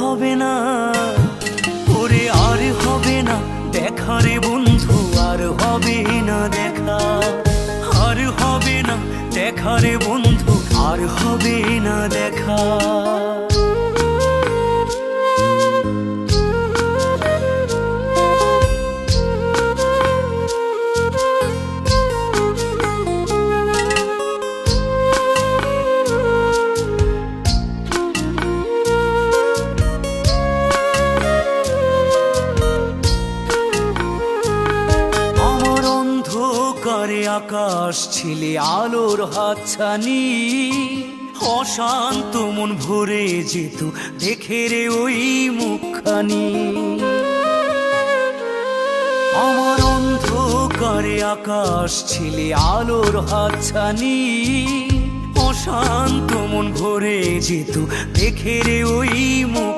হবে না, ওরে আর হবে না দেখা রে বন্ধু, আর হবে না দেখা, আর হবে না দেখা রে বন্ধু, আর হবে না দেখা। করে আকাশ ছিলে আলোর হাতছানি, অশান্ত মন ভরে যেত দেখে রে ওই মুখখানি। আমার অন্ধকারে আকাশ ছিলে আলোর হাতছানি, অশান্ত মন ভরে যেত দেখে রে ওই মুখ।